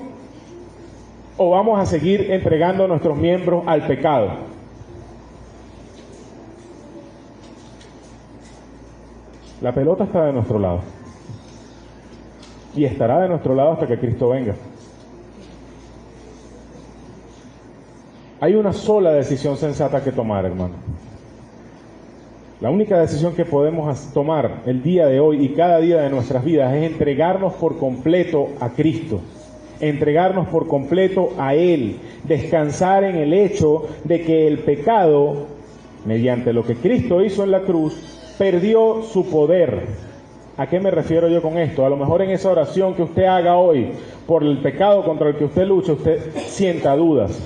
¿O vamos a seguir entregando nuestros miembros al pecado? La pelota está de nuestro lado. Y estará de nuestro lado hasta que Cristo venga. Hay una sola decisión sensata que tomar, hermano. La única decisión que podemos tomar el día de hoy y cada día de nuestras vidas es entregarnos por completo a Cristo. Entregarnos por completo a Él. Descansar en el hecho de que el pecado, mediante lo que Cristo hizo en la cruz, perdió su poder. ¿A qué me refiero yo con esto? A lo mejor en esa oración que usted haga hoy por el pecado contra el que usted lucha, usted sienta dudas.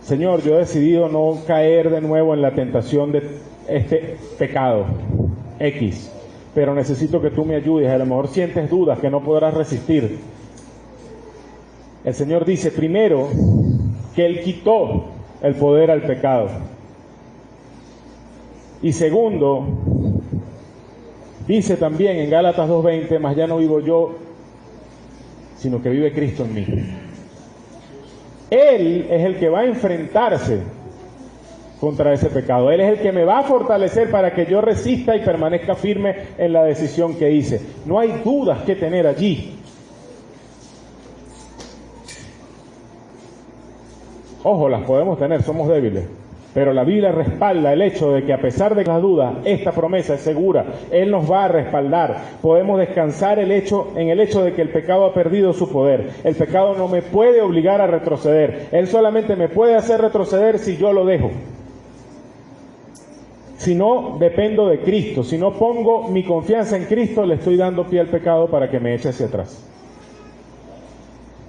Señor, yo he decidido no caer de nuevo en la tentación de este pecado X, pero necesito que tú me ayudes. A lo mejor sientes dudas que no podrás resistir. El Señor dice primero que Él quitó el poder al pecado. Y segundo, dice también en Gálatas 2:20, mas ya no vivo yo, sino que vive Cristo en mí. Él es el que va a enfrentarse contra ese pecado. Él es el que me va a fortalecer para que yo resista y permanezca firme en la decisión que hice. No hay dudas que tener allí. Ojo, las podemos tener, somos débiles. Pero la Biblia respalda el hecho de que a pesar de las dudas, esta promesa es segura. Él nos va a respaldar. Podemos descansar en el hecho de que el pecado ha perdido su poder. El pecado no me puede obligar a retroceder. Él solamente me puede hacer retroceder si yo lo dejo. Si no dependo de Cristo, si no pongo mi confianza en Cristo, le estoy dando pie al pecado para que me eche hacia atrás.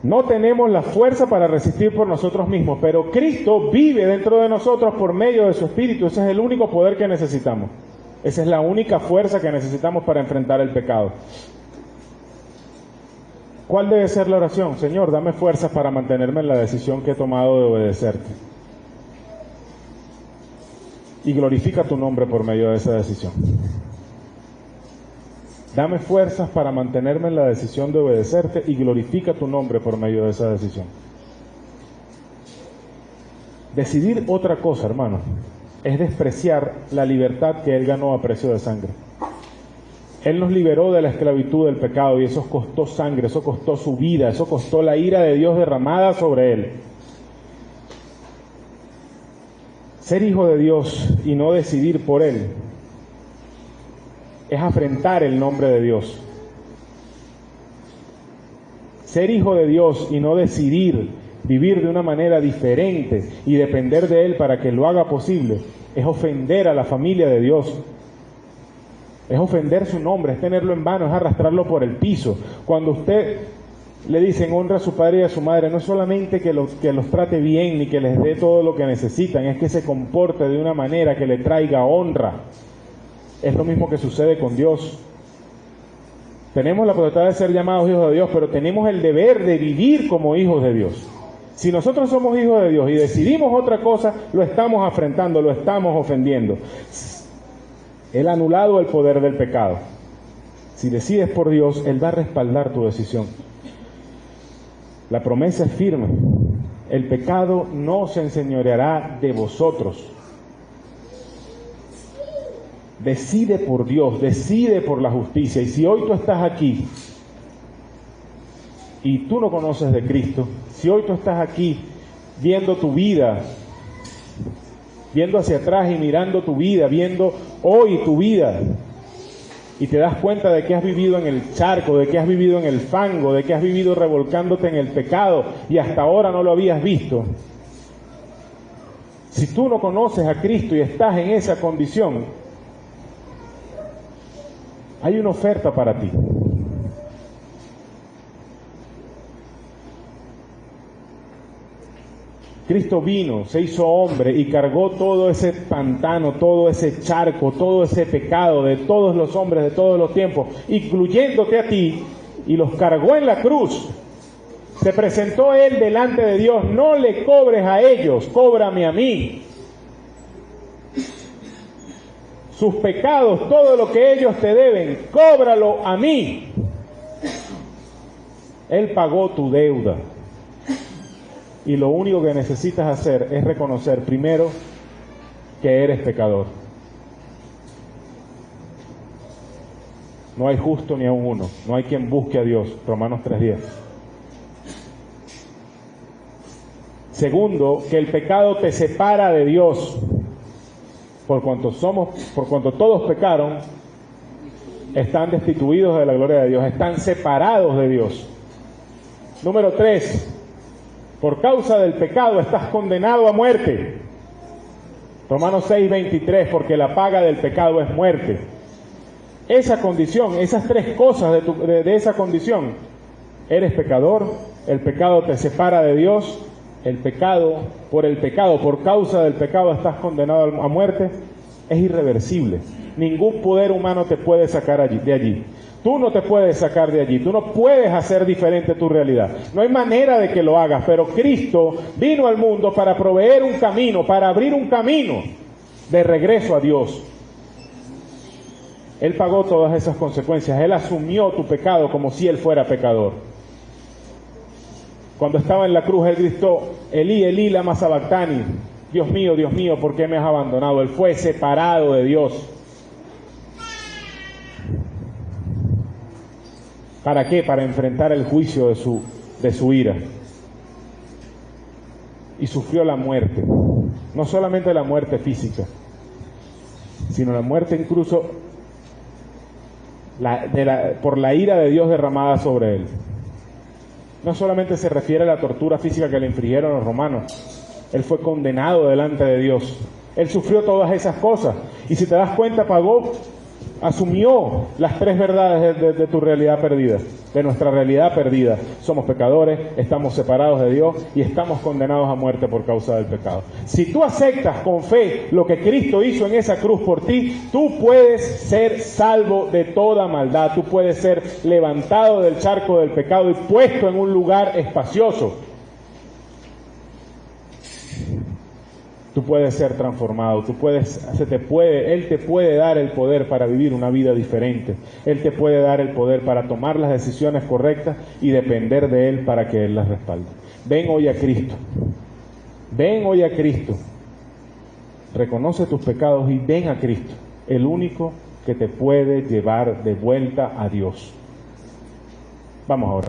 No tenemos la fuerza para resistir por nosotros mismos, pero Cristo vive dentro de nosotros por medio de su Espíritu. Ese es el único poder que necesitamos. Esa es la única fuerza que necesitamos para enfrentar el pecado. ¿Cuál debe ser la oración? Señor, dame fuerzas para mantenerme en la decisión que he tomado de obedecerte. Y glorifica tu nombre por medio de esa decisión. Dame fuerzas para mantenerme en la decisión de obedecerte y glorifica tu nombre por medio de esa decisión. Decidir otra cosa, hermano, es despreciar la libertad que Él ganó a precio de sangre. Él nos liberó de la esclavitud del pecado y eso costó sangre, eso costó su vida, eso costó la ira de Dios derramada sobre Él. Ser hijo de Dios y no decidir por Él es afrentar el nombre de Dios. Ser hijo de Dios y no decidir vivir de una manera diferente y depender de Él para que lo haga posible, es ofender a la familia de Dios. Es ofender su nombre, es tenerlo en vano, es arrastrarlo por el piso. Cuando usted le dicen honra a su padre y a su madre, no es solamente que los trate bien ni que les dé todo lo que necesitan, es que se comporte de una manera que le traiga honra. Es lo mismo que sucede con Dios. Tenemos la potestad de ser llamados hijos de Dios, pero tenemos el deber de vivir como hijos de Dios. Si nosotros somos hijos de Dios y decidimos otra cosa, lo estamos afrentando, lo estamos ofendiendo. Él ha anulado el poder del pecado. Si decides por Dios, Él va a respaldar tu decisión. La promesa es firme. El pecado no se enseñoreará de vosotros. Decide por Dios, decide por la justicia. Y si hoy tú estás aquí y tú no conoces de Cristo, si hoy tú estás aquí viendo tu vida, viendo hacia atrás y mirando tu vida, viendo hoy tu vida, y te das cuenta de que has vivido en el charco, de que has vivido en el fango, de que has vivido revolcándote en el pecado y hasta ahora no lo habías visto. Si tú no conoces a Cristo y estás en esa condición, hay una oferta para ti. Cristo vino, se hizo hombre y cargó todo ese pantano, todo ese charco, todo ese pecado de todos los hombres de todos los tiempos, incluyéndote a ti, y los cargó en la cruz. Se presentó Él delante de Dios: no le cobres a ellos, cóbrame a mí. Sus pecados, todo lo que ellos te deben, cóbralo a mí. Él pagó tu deuda. Y lo único que necesitas hacer es reconocer primero que eres pecador. No hay justo ni aun uno. No hay quien busque a Dios. Romanos 3:10. Segundo, que el pecado te separa de Dios. Por cuanto todos pecaron, están destituidos de la gloria de Dios, están separados de Dios. Número 3, por causa del pecado estás condenado a muerte. Romanos 6:23, porque la paga del pecado es muerte. Esa condición, esas tres cosas de esa condición: eres pecador, el pecado te separa de Dios, por causa del pecado estás condenado a muerte, es irreversible. Ningún poder humano te puede sacar de allí. Tú no te puedes sacar de allí, tú no puedes hacer diferente tu realidad. No hay manera de que lo hagas, pero Cristo vino al mundo para proveer un camino, para abrir un camino de regreso a Dios. Él pagó todas esas consecuencias, Él asumió tu pecado como si Él fuera pecador. Cuando estaba en la cruz, Él gritó: Elí, Elí, lama sabactani. Dios mío, ¿por qué me has abandonado? Él fue separado de Dios. ¿Para qué? Para enfrentar el juicio de su ira. Y sufrió la muerte. No solamente la muerte física, sino la muerte incluso por la ira de Dios derramada sobre Él. No solamente se refiere a la tortura física que le infligieron los romanos. Él fue condenado delante de Dios. Él sufrió todas esas cosas. Y si te das cuenta, asumió las tres verdades de tu realidad perdida, de nuestra realidad perdida. Somos pecadores, estamos separados de Dios y estamos condenados a muerte por causa del pecado. Si tú aceptas con fe lo que Cristo hizo en esa cruz por ti, tú puedes ser salvo de toda maldad. Tú puedes ser levantado del charco del pecado y puesto en un lugar espacioso. Tú puedes ser transformado, Él te puede dar el poder para vivir una vida diferente. Él te puede dar el poder para tomar las decisiones correctas y depender de Él para que Él las respalde. Ven hoy a Cristo. Ven hoy a Cristo. Reconoce tus pecados y ven a Cristo, el único que te puede llevar de vuelta a Dios. Vamos ahora.